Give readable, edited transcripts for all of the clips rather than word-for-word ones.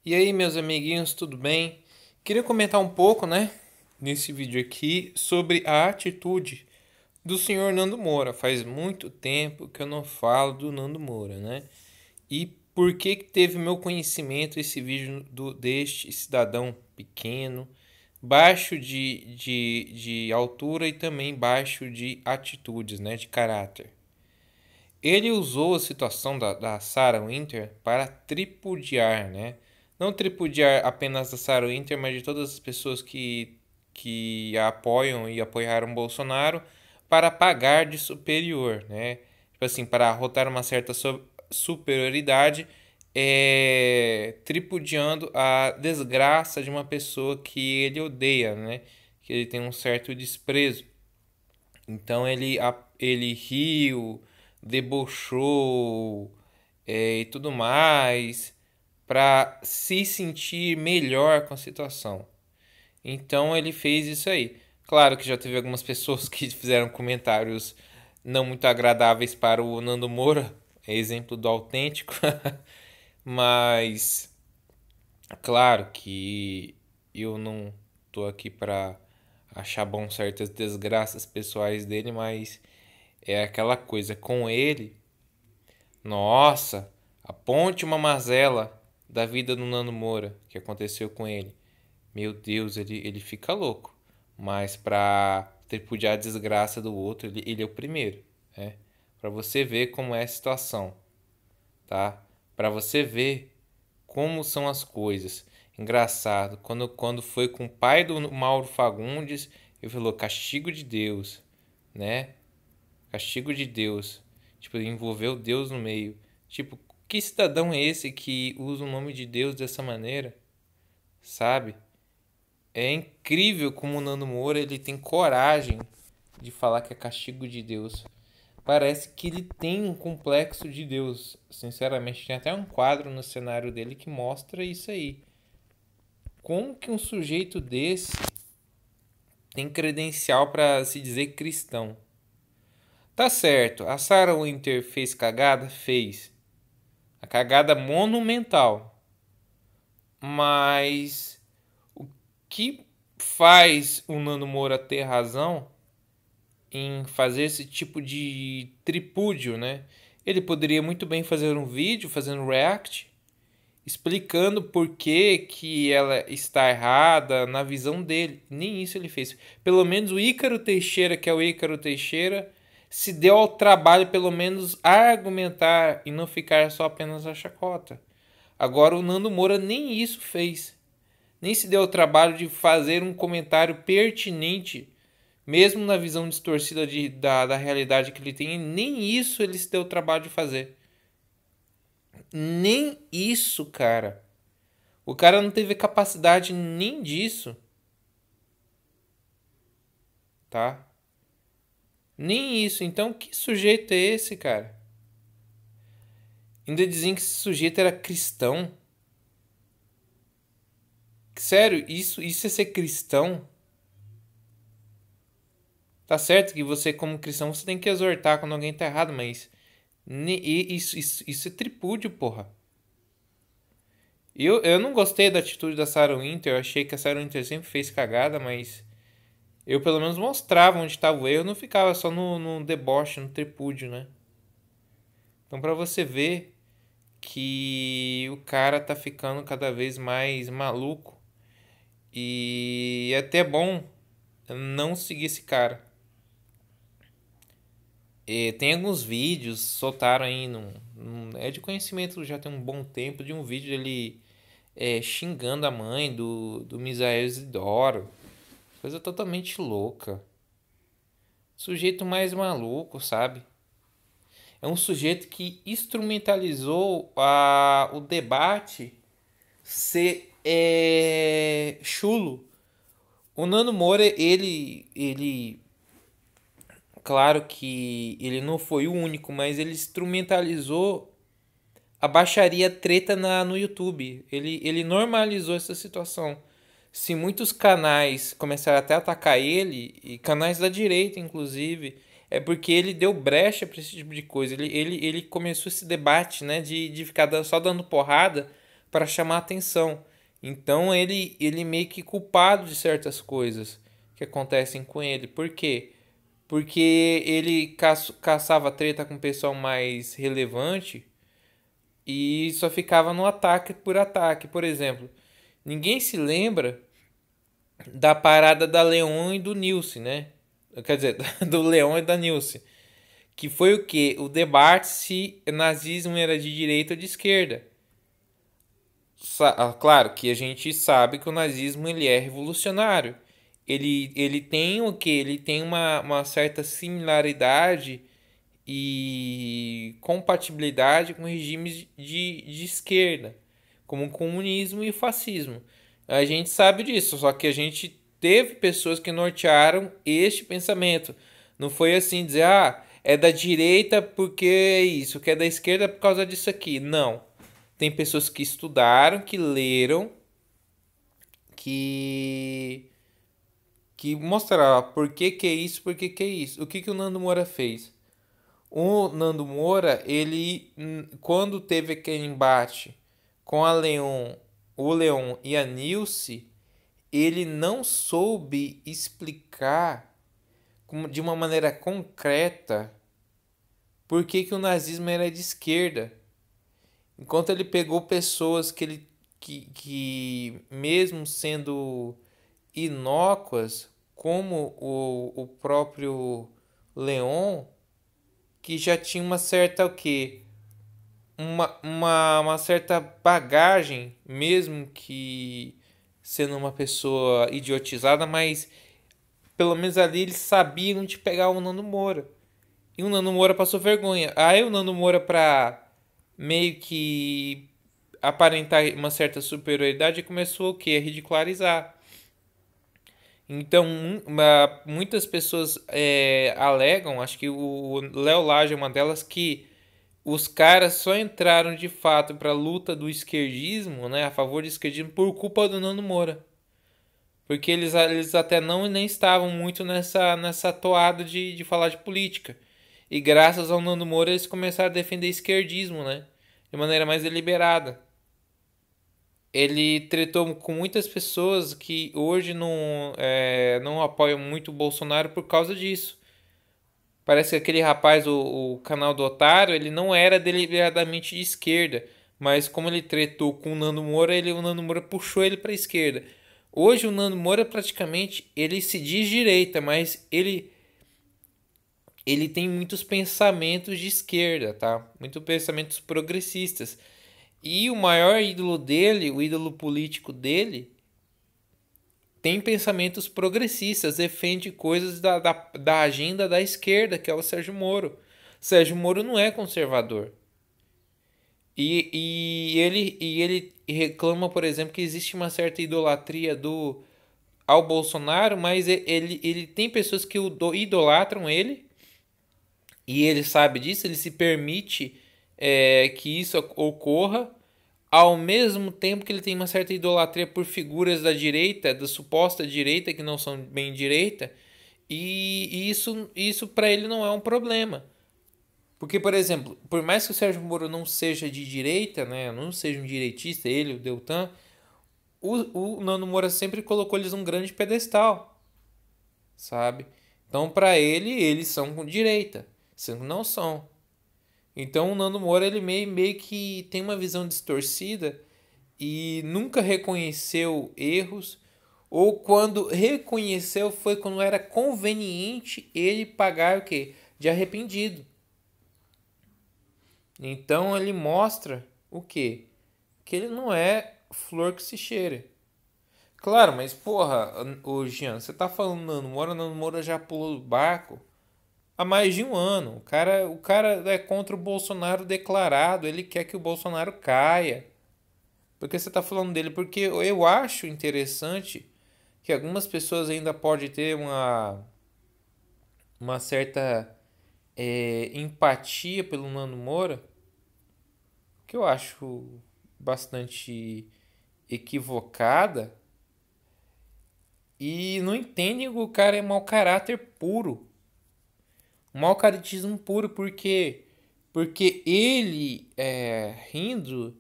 E aí, meus amiguinhos, tudo bem? Queria comentar um pouco, né, nesse vídeo aqui, sobre a atitude do senhor Nando Moura. Faz muito tempo que eu não falo do Nando Moura, né? E por que teve meu conhecimento esse vídeo deste cidadão pequeno, baixo de altura e também baixo de atitudes, né, de caráter. Ele usou a situação da Sarah Winter para tripudiar, né? Não tripudiar apenas da Sarah Winter, mas de todas as pessoas que a apoiam e apoiaram Bolsonaro para pagar de superior, né? Tipo assim, para arrotar uma certa superioridade, tripudiando a desgraça de uma pessoa que ele odeia, né? Que ele tem um certo desprezo. Então ele riu, debochou, e tudo mais para se sentir melhor com a situação. Então ele fez isso aí. Claro que já teve algumas pessoas que fizeram comentários não muito agradáveis para o Nando Moura, é exemplo do autêntico, mas claro que eu não tô aqui para achar bom certas desgraças pessoais dele, mas é aquela coisa com ele. Nossa, aponte uma mazela da vida do Nando Moura que aconteceu com ele. Meu Deus, ele fica louco. Mas pra tripudiar a desgraça do outro, ele é o primeiro, né? Pra você ver como é a situação, tá? Pra você ver como são as coisas. Engraçado, quando foi com o pai do Mauro Fagundes, ele falou castigo de Deus, né? Castigo de Deus. Tipo, envolveu Deus no meio. Tipo, que cidadão é esse que usa o nome de Deus dessa maneira? Sabe? É incrível como o Nando Moura ele tem coragem de falar que é castigo de Deus. Parece que ele tem um complexo de Deus. Sinceramente, tem até um quadro no cenário dele que mostra isso aí. Como que um sujeito desse tem credencial para se dizer cristão? Tá certo, a Sarah Winter fez cagada? Fez. A cagada monumental. Mas o que faz o Nando Moura ter razão em fazer esse tipo de tripúdio, né? Ele poderia muito bem fazer um vídeo, fazendo react, explicando por que ela está errada na visão dele. Nem isso ele fez. Pelo menos o Ícaro Teixeira, que é o Ícaro Teixeira, se deu ao trabalho pelo menos argumentar e não ficar só apenas a chacota. Agora o Nando Moura nem isso fez. Nem se deu ao trabalho de fazer um comentário pertinente, mesmo na visão distorcida da realidade que ele tem, nem isso ele se deu o trabalho de fazer. Nem isso, cara. O cara não teve capacidade nem disso, tá? Nem isso. Então, que sujeito é esse, cara? Ainda diziam que esse sujeito era cristão. Sério, isso é ser cristão? Tá certo que você, como cristão, você tem que exortar quando alguém tá errado, mas isso é tripúdio, porra. Eu não gostei da atitude da Sarah Winter. Eu achei que a Sarah Winter sempre fez cagada, mas eu pelo menos mostrava onde estava o erro. Eu não ficava só no deboche, no tripúdio, né? Então pra você ver que o cara tá ficando cada vez mais maluco. E é até bom não seguir esse cara. Tem alguns vídeos, soltaram aí, é de conhecimento já tem um bom tempo, de um vídeo dele xingando a mãe do Misael Isidoro. Coisa totalmente louca. Sujeito mais maluco, sabe? É um sujeito que instrumentalizou o debate ser chulo. O Nando Moura, claro que ele não foi o único, mas ele instrumentalizou a baixaria treta no YouTube. Ele normalizou essa situação. Se muitos canais começaram até a atacar ele, e canais da direita, inclusive, é porque ele deu brecha para esse tipo de coisa. Ele começou esse debate, né, de ficar só dando porrada para chamar atenção. Então ele meio que culpado de certas coisas que acontecem com ele. Por quê? Porque ele caçava treta com o pessoal mais relevante e só ficava no ataque por ataque. Por exemplo, ninguém se lembra da parada da Leon e do Nilce, né? Quer dizer, do Leon e da Nilce. Que foi o quê? O debate se nazismo era de direita ou de esquerda. Claro que a gente sabe que o nazismo ele é revolucionário. Ele tem o quê? Ele tem uma certa similaridade e compatibilidade com regimes de esquerda, como o comunismo e o fascismo. A gente sabe disso, só que a gente teve pessoas que nortearam este pensamento. Não foi assim dizer, é da direita porque é isso, que é da esquerda por causa disso aqui. Não. Tem pessoas que estudaram, que leram, que mostraram por que é isso, por que é isso. O que o Nando Moura fez? O Nando Moura, ele, quando teve aquele embate com o Leon e a Nilce, ele não soube explicar de uma maneira concreta por que o nazismo era de esquerda. Enquanto ele pegou pessoas que mesmo sendo inócuas, como o próprio Leon, que já tinha uma certa o quê? Uma certa bagagem, mesmo que sendo uma pessoa idiotizada, mas pelo menos ali eles sabiam de pegar o Nando Moura. E o Nando Moura passou vergonha. Aí o Nando Moura, pra meio que aparentar uma certa superioridade, começou o quê? A ridicularizar. Então, muitas pessoas alegam, acho que o Léo Lage é uma delas, que os caras só entraram de fato para a luta do esquerdismo, né, a favor do esquerdismo, por culpa do Nando Moura. Porque eles até não nem estavam muito nessa toada de falar de política. E graças ao Nando Moura eles começaram a defender esquerdismo, né? De maneira mais deliberada. Ele tretou com muitas pessoas que hoje não apoiam muito o Bolsonaro por causa disso. Parece que aquele rapaz, o canal do Otário, ele não era deliberadamente de esquerda. Mas como ele tretou com o Nando Moura, o Nando Moura puxou ele para a esquerda. Hoje o Nando Moura praticamente ele se diz direita, mas ele tem muitos pensamentos de esquerda, tá? Muitos pensamentos progressistas. E o maior ídolo dele, o ídolo político dele, tem pensamentos progressistas, defende coisas da agenda da esquerda, que é o Sérgio Moro. Sérgio Moro não é conservador. E ele reclama, por exemplo, que existe uma certa idolatria ao Bolsonaro, mas ele tem pessoas que idolatram ele, e ele sabe disso, ele se permite que isso ocorra, ao mesmo tempo que ele tem uma certa idolatria por figuras da direita, da suposta direita, que não são bem direita, e isso para ele não é um problema. Porque, por exemplo, por mais que o Sérgio Moro não seja de direita, né, não seja um direitista, ele, o Deltan, o Nando Moura sempre colocou eles num grande pedestal, sabe? Então, para ele, eles são com direita, sendo que não são. Então, o Nando Moura, ele meio que tem uma visão distorcida e nunca reconheceu erros, ou quando reconheceu foi quando era conveniente ele pagar o quê? De arrependido. Então ele mostra o quê? Que ele não é flor que se cheire. Claro, mas porra, o Jean, você tá falando Nando Moura já pulou do barco há mais de um ano. O cara é contra o Bolsonaro declarado, ele quer que o Bolsonaro caia. Por que você tá falando dele? Porque eu acho interessante que algumas pessoas ainda podem ter uma certa empatia pelo Nando Moura, que eu acho bastante equivocada, e não entendem que o cara é mau caráter puro, um mau caratismo puro, porque ele rindo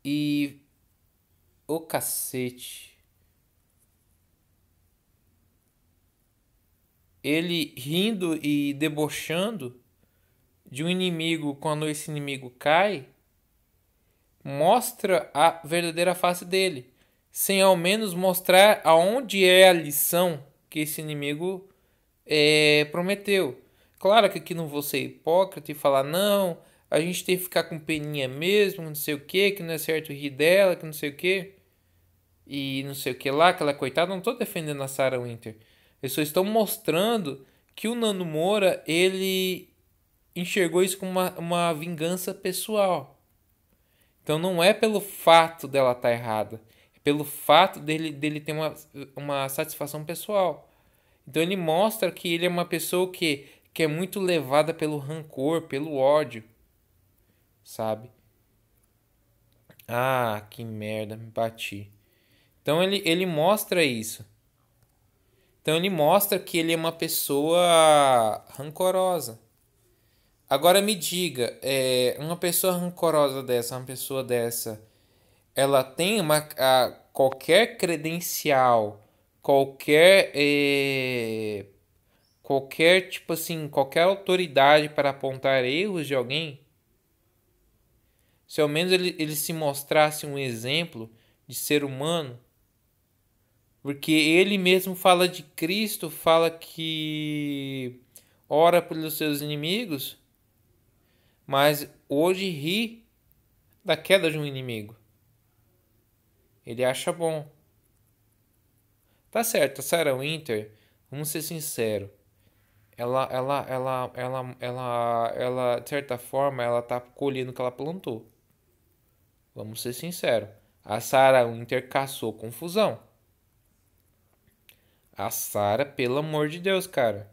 e Ô cacete. Ele rindo e debochando de um inimigo quando esse inimigo cai, mostra a verdadeira face dele, sem ao menos mostrar aonde é a lição que esse inimigo prometeu. Claro que aqui não vou ser hipócrita e falar, não, a gente tem que ficar com peninha mesmo, não sei o que não é certo rir dela, que não sei o que e não sei o que lá, aquela coitada. Não estou defendendo a Sarah Winter. Eu só estou mostrando que o Nando Moura, ele enxergou isso como uma vingança pessoal. Então não é pelo fato dela estar errada, é pelo fato dele ter uma satisfação pessoal. Então ele mostra que ele é uma pessoa que é muito levada pelo rancor, pelo ódio, sabe? Ah, que merda, me bati. Então ele mostra isso. Então ele mostra que ele é uma pessoa rancorosa. Agora me diga, uma pessoa rancorosa dessa, uma pessoa dessa, ela tem qualquer credencial, qualquer qualquer tipo assim, qualquer autoridade para apontar erros de alguém? Se ao menos ele se mostrasse um exemplo de ser humano, porque ele mesmo fala de Cristo, fala que ora pelos seus inimigos, mas hoje ri da queda de um inimigo. Ele acha bom. Tá certo, a Sarah Winter, vamos ser sinceros, ela, de certa forma, ela tá colhendo o que ela plantou. Vamos ser sinceros. A Sarah Winter caçou confusão. A Sarah, pelo amor de Deus, cara.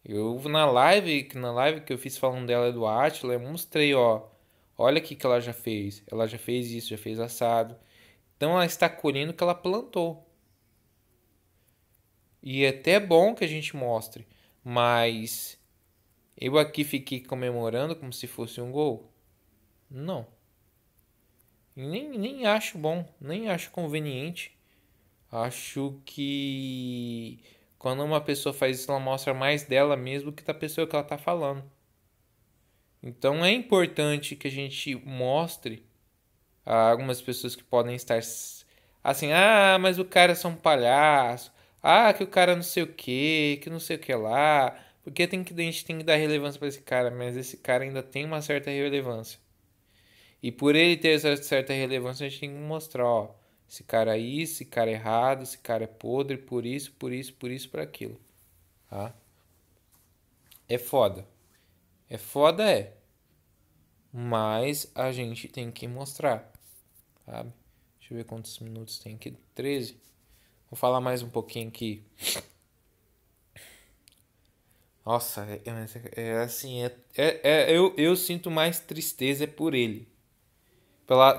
Eu na live que eu fiz falando dela do Atila, eu mostrei, ó. Olha o que ela já fez. Ela já fez isso, já fez assado. Então ela está colhendo o que ela plantou. E é até bom que a gente mostre. Mas eu aqui fiquei comemorando como se fosse um gol? Não. Nem acho bom, nem acho conveniente. Acho que quando uma pessoa faz isso, ela mostra mais dela mesmo que da pessoa que ela está falando. Então é importante que a gente mostre a algumas pessoas que podem estar assim, ah, mas o cara é só um palhaço, ah, que o cara não sei o que não sei o que lá, porque a gente tem que dar relevância para esse cara, mas esse cara ainda tem uma certa relevância. E por ele ter essa certa relevância, a gente tem que mostrar, ó, esse cara é isso, esse cara é errado, esse cara é podre, por isso, por isso, por isso, por aquilo. Tá? É foda. É foda, é. Mas a gente tem que mostrar, sabe? Deixa eu ver quantos minutos tem aqui. 13. Vou falar mais um pouquinho aqui. Nossa, assim, eu sinto mais tristeza por ele.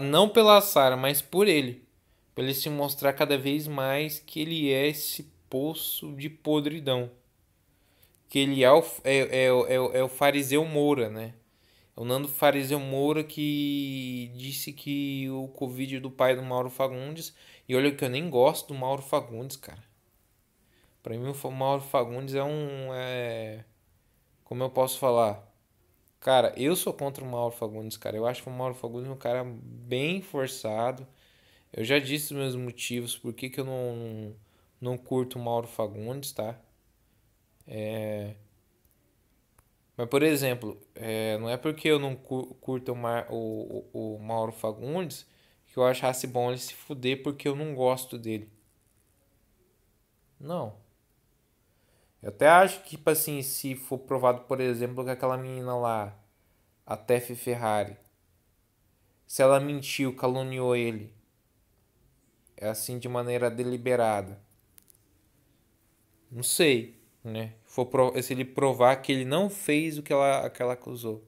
Não pela Sarah, mas por ele. Pra ele se mostrar cada vez mais que ele é esse poço de podridão. Que ele é o fariseu Moura, né? É o Nando Fariseu Moura que disse que o Covid é do pai do Mauro Fagundes. E olha que eu nem gosto do Mauro Fagundes, cara. Pra mim o Mauro Fagundes é um. Como eu posso falar? Cara, eu sou contra o Mauro Fagundes, cara. Eu acho que o Mauro Fagundes é um cara bem forçado. Eu já disse os meus motivos por que eu não curto o Mauro Fagundes, tá? Mas, por exemplo, não é porque eu não curto o Mauro Fagundes que eu achasse bom ele se fuder porque eu não gosto dele. Não. Eu até acho que, tipo assim, se for provado, por exemplo, que aquela menina lá, a Tef Ferrari, se ela mentiu, caluniou ele, é assim de maneira deliberada. Não sei, né? Se ele provar que ele não fez o que ela acusou.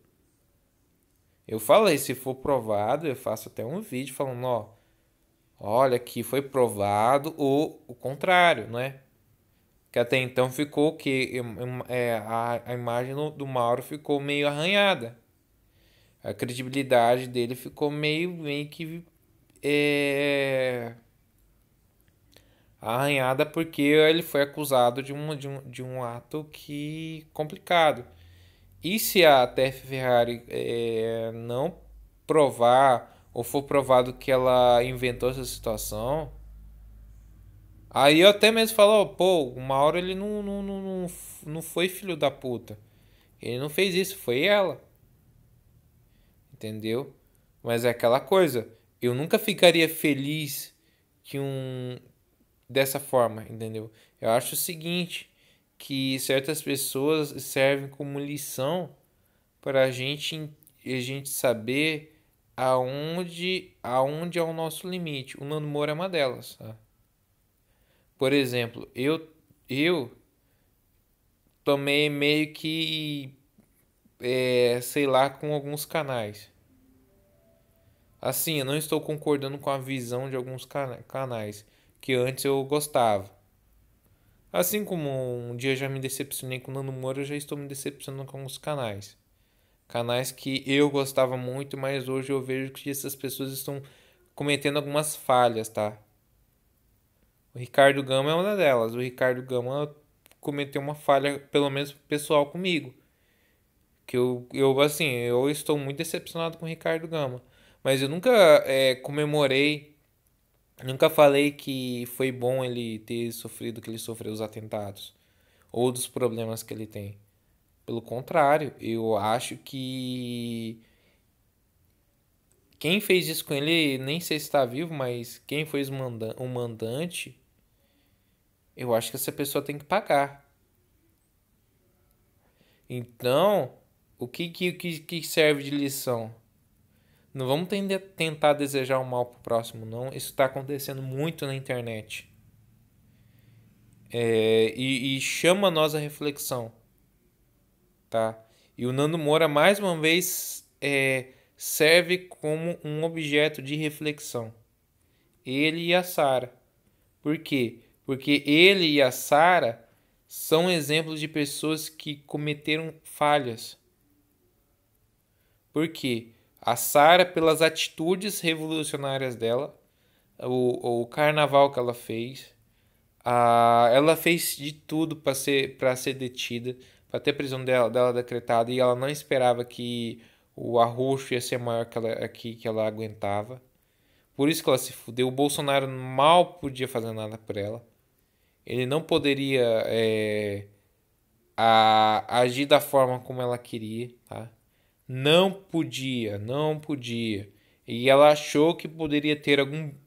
Eu falei, se for provado, eu faço até um vídeo falando, ó, olha que foi provado o contrário, né? Que até então ficou que a imagem do Mauro ficou meio arranhada. A credibilidade dele ficou meio que é, arranhada porque ele foi acusado de um ato que complicado. E se a TF Ferrari não provar ou for provado que ela inventou essa situação, aí eu até mesmo falo, pô, o Mauro ele não foi filho da puta. Ele não fez isso, foi ela. Entendeu? Mas é aquela coisa, eu nunca ficaria feliz que dessa forma, entendeu? Eu acho o seguinte, que certas pessoas servem como lição para a gente saber aonde é o nosso limite. O Nando Moura é uma delas, tá? Por exemplo, eu tomei meio que sei lá, com alguns canais. Assim, eu não estou concordando com a visão de alguns canais que antes eu gostava. Assim como um dia eu já me decepcionei com o Nando Moura, eu já estou me decepcionando com alguns canais. Canais que eu gostava muito, mas hoje eu vejo que essas pessoas estão cometendo algumas falhas, tá? O Ricardo Gama é uma delas. O Ricardo Gama cometeu uma falha, pelo menos pessoal comigo. Que assim, eu estou muito decepcionado com o Ricardo Gama. Mas eu nunca comemorei, nunca falei que foi bom ele ter sofrido o que ele sofreu os atentados. Ou dos problemas que ele tem. Pelo contrário, eu acho que quem fez isso com ele, nem sei se está vivo, mas quem foi o mandante, eu acho que essa pessoa tem que pagar. Então, o que serve de lição? Não vamos tentar desejar o mal pro próximo, não. Isso está acontecendo muito na internet. E chama nós à reflexão, tá? E o Nando Moura, mais uma vez, serve como um objeto de reflexão. Ele e a Sara. Por quê? Porque ele e a Sara são exemplos de pessoas que cometeram falhas. Por quê? A Sara, pelas atitudes revolucionárias dela, o carnaval que ela fez, ela fez de tudo para ser detida, para ter a prisão dela decretada, e ela não esperava que o arroxo ia ser maior que ela aguentava. Por isso que ela se fudeu. O Bolsonaro mal podia fazer nada por ela. Ele não poderia agir da forma como ela queria, tá? Não podia, não podia. E ela achou que poderia ter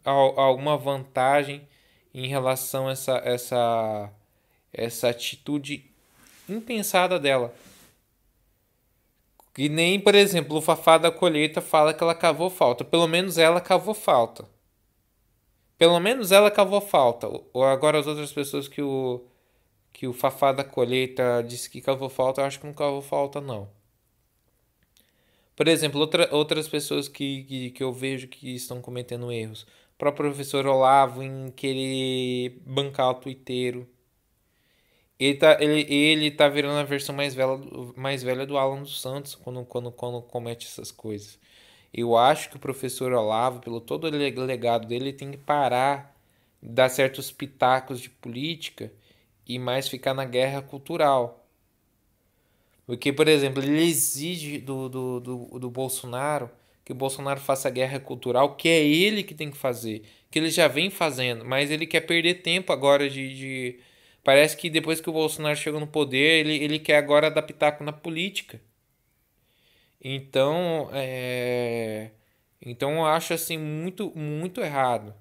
alguma vantagem em relação a essa atitude impensada dela. Que nem, por exemplo, o Fafá da Colheita fala que ela cavou falta. Pelo menos ela cavou falta. Pelo menos ela cavou falta. Ou agora as outras pessoas que o Fafá da Colheita disse que cavou falta, eu acho que não cavou falta, não. Por exemplo, outras pessoas que eu vejo que estão cometendo erros. O próprio professor Olavo em querer bancar o tuiteiro. Ele tá virando a versão mais velha do Alan dos Santos quando comete essas coisas. Eu acho que o professor Olavo, pelo todo o legado dele, tem que parar de dar certos pitacos de política e mais ficar na guerra cultural. Porque, por exemplo, ele exige do Bolsonaro que o Bolsonaro faça guerra cultural, que é ele que tem que fazer, que ele já vem fazendo, mas ele quer perder tempo agora Parece que depois que o Bolsonaro chegou no poder, ele quer agora dar pitaco na política. Então, então eu acho assim muito errado.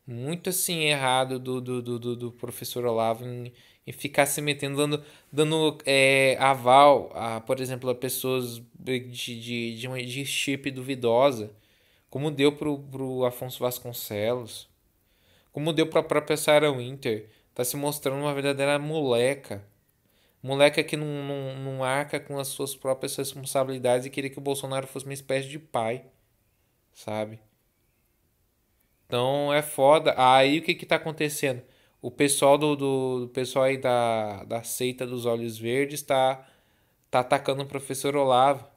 Muito assim errado do professor Olavo em ficar se metendo, dando aval a, por exemplo, a pessoas de chip duvidosa, como deu pro Afonso Vasconcelos, como deu pra própria Sarah Winter. Tá se mostrando uma verdadeira moleca. Moleca que não arca com as suas próprias responsabilidades e queria que o Bolsonaro fosse uma espécie de pai, sabe? Então é foda. Aí o que que tá acontecendo? O pessoal do pessoal aí da seita dos Olhos Verdes tá atacando o professor Olavo.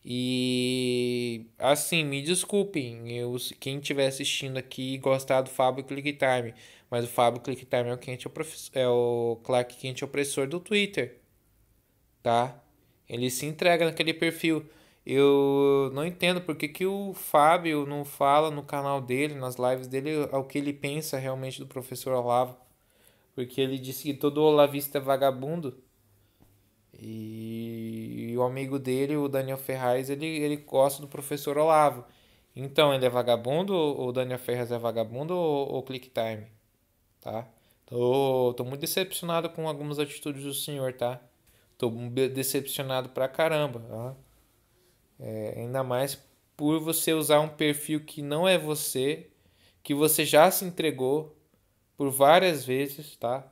E assim, me desculpem, quem estiver assistindo aqui e gostar do Fábio Clicktime, mas o Fábio Clicktime é o Clark Kent opressor do Twitter, tá? Ele se entrega naquele perfil. Eu não entendo por que o Fábio não fala no canal dele, nas lives dele, o que ele pensa realmente do professor Olavo. Porque ele disse que todo olavista é vagabundo. E o amigo dele, o Daniel Ferraz, ele gosta do professor Olavo. Então, ele é vagabundo? O Daniel Ferraz é vagabundo ou ClickTime? Tá? Tô muito decepcionado com algumas atitudes do senhor, tá? Tô decepcionado pra caramba. Tá? Ainda mais por você usar um perfil que não é você, que você já se entregou por várias vezes, tá?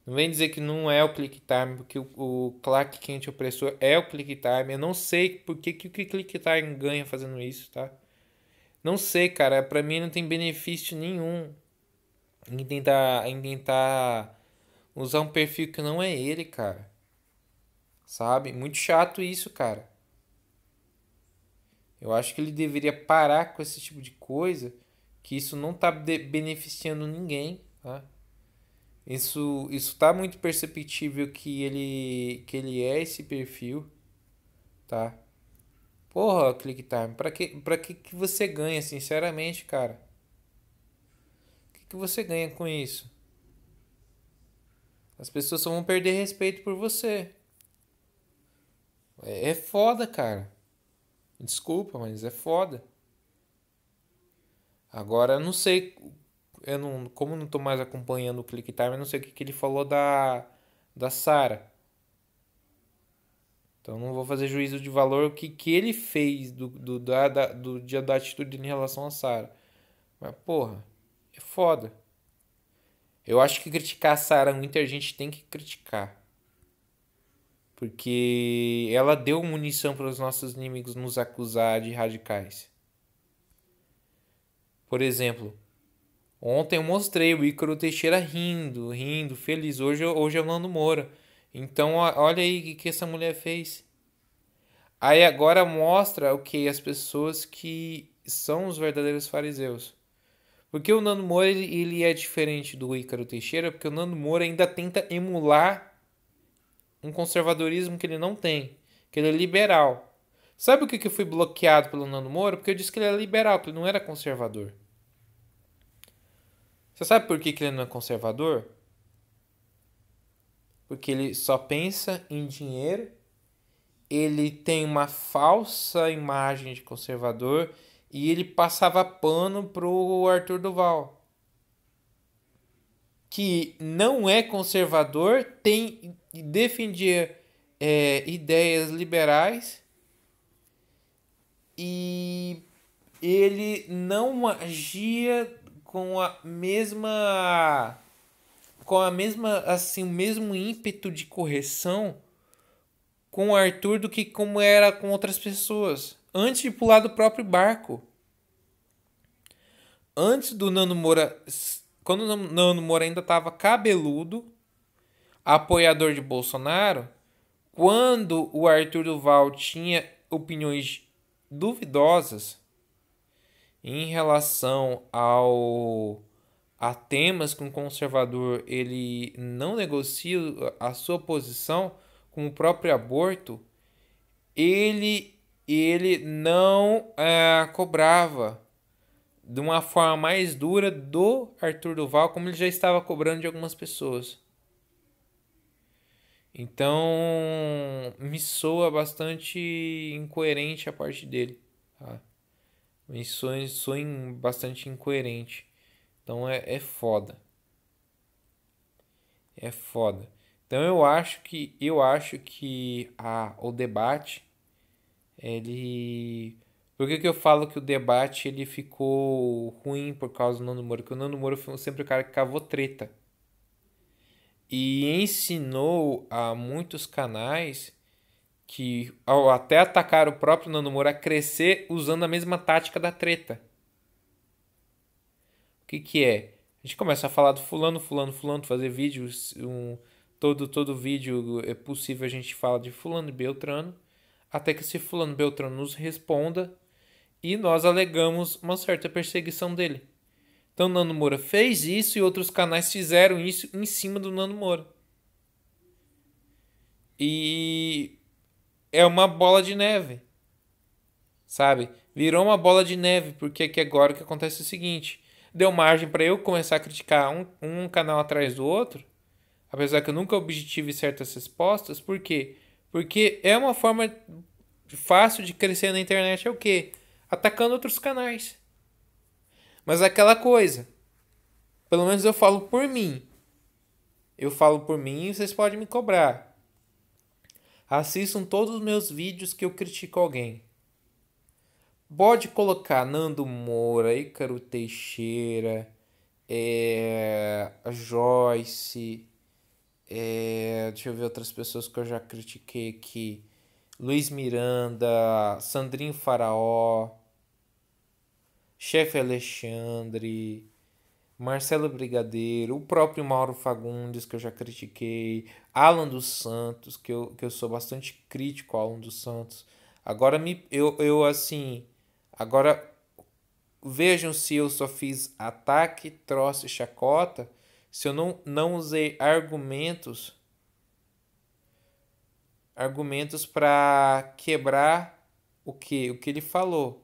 Não vem dizer que não é o ClickTime, porque o Clark Kent opressor é o ClickTime. Eu não sei por que o ClickTime ganha fazendo isso, tá? Não sei, cara. Pra mim não tem benefício nenhum em tentar usar um perfil que não é ele, cara. Sabe? Muito chato isso, cara. Eu acho que ele deveria parar com esse tipo de coisa, que isso não tá beneficiando ninguém, tá? Isso tá muito perceptível que ele é esse perfil, tá? Porra, ClickTime, pra que você ganha, sinceramente, cara? O que você ganha com isso? As pessoas só vão perder respeito por você. É foda, cara. Desculpa, mas é foda. Agora, eu não sei, como eu não tô mais acompanhando o ClickTime, eu não sei o que ele falou da Sarah. Então não vou fazer juízo de valor o que ele fez do dia da atitude em relação a Sarah. Mas, porra, é foda. Eu acho que criticar a Sarah Winter a gente tem que criticar. Porque ela deu munição para os nossos inimigos nos acusar de radicais. Por exemplo, ontem eu mostrei o Ícaro Teixeira rindo, feliz. Hoje é o Nando Moura. Então olha aí o que essa mulher fez. Aí agora mostra o que as pessoas que são os verdadeiros fariseus. Porque o Nando Moura ele é diferente do Ícaro Teixeira, porque o Nando Moura ainda tenta emular um conservadorismo que ele não tem, que ele é liberal. Sabe o que eu fui bloqueado pelo Nando Moura? Porque eu disse que ele era liberal, que ele não era conservador. Você sabe por que ele não é conservador? Porque ele só pensa em dinheiro, ele tem uma falsa imagem de conservador e ele passava pano pro Arthur Duval, que não é conservador, defendia ideias liberais e ele não agia com a mesma assim, o mesmo ímpeto de correção com o Arthur do que como era com outras pessoas, antes de pular do próprio barco. Antes do Nando Moura, quando o Nando Moura ainda estava cabeludo, apoiador de Bolsonaro, quando o Arthur Duval tinha opiniões duvidosas em relação a temas que um conservador ele não negocia a sua posição, como o próprio aborto, ele não cobrava de uma forma mais dura do Arthur Duval, como ele já estava cobrando de algumas pessoas. Então, me soa bastante incoerente a parte dele. Tá? Me soa bastante incoerente. Então, é foda. É foda. Então, eu acho que o debate, ele... Por que eu falo que o debate ele ficou ruim por causa do Nando Moura? Porque o Nando Moura foi sempre o cara que cavou treta. E ensinou a muitos canais que ao até atacar o próprio Nando Moura a crescer usando a mesma tática da treta. O que é? A gente começa a falar do fulano, fulano, fulano, fazer vídeos, todo vídeo é possível a gente fala de fulano e Beltrano. até que esse fulano Beltrano nos responda e nós alegamos uma certa perseguição dele. Então, Nando Moura fez isso e outros canais fizeram isso em cima do Nando Moura. E é uma bola de neve, sabe? Virou uma bola de neve, porque aqui agora o que acontece é o seguinte: deu margem para eu começar a criticar um canal atrás do outro, apesar que eu nunca obtive certas respostas. Por quê? Porque é uma forma fácil de crescer na internet. É o quê? Atacando outros canais. Mas é aquela coisa, pelo menos eu falo por mim. Eu falo por mim e vocês podem me cobrar. Assistam todos os meus vídeos que eu critico alguém. Pode colocar Nando Moura, Ícaro Teixeira, a Joyce, deixa eu ver outras pessoas que eu já critiquei aqui. Luiz Miranda, Sandrinho Faraó, Chefe Alexandre, Marcelo Brigadeiro, o próprio Mauro Fagundes, que eu já critiquei, Alan dos Santos, que eu sou bastante crítico ao Alan dos Santos. Agora eu assim, agora vejam se eu só fiz ataque, troça e chacota, se eu não usei argumentos para quebrar o que ele falou.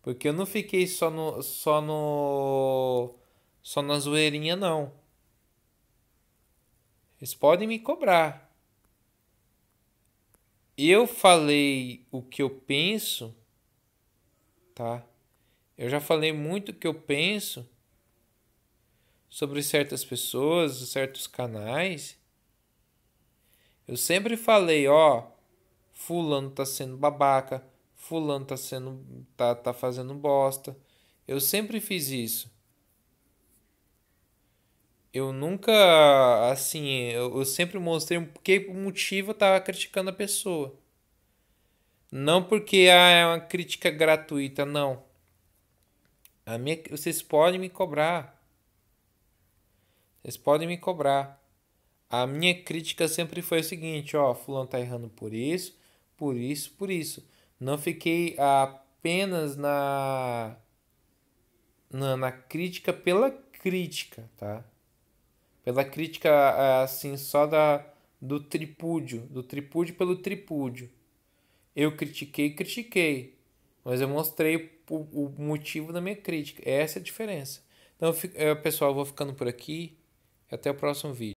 Porque eu não fiquei só na zoeirinha, não. Eles podem me cobrar. Eu falei o que eu penso, tá? Eu já falei muito o que eu penso sobre certas pessoas, certos canais. Eu sempre falei, ó, fulano tá sendo babaca, fulano tá fazendo bosta. Eu sempre fiz isso. Eu nunca, assim, eu sempre mostrei por motivo eu tava criticando a pessoa. Não porque é uma crítica gratuita, não. Vocês podem me cobrar. Vocês podem me cobrar. A minha crítica sempre foi o seguinte, ó, fulano tá errando por isso, por isso, por isso. Não fiquei apenas na crítica pela crítica, tá? Pela crítica, assim, só do tripúdio pelo tripúdio. Eu critiquei, mas eu mostrei o motivo da minha crítica. Essa é a diferença. Então, pessoal, eu vou ficando por aqui. Até o próximo vídeo.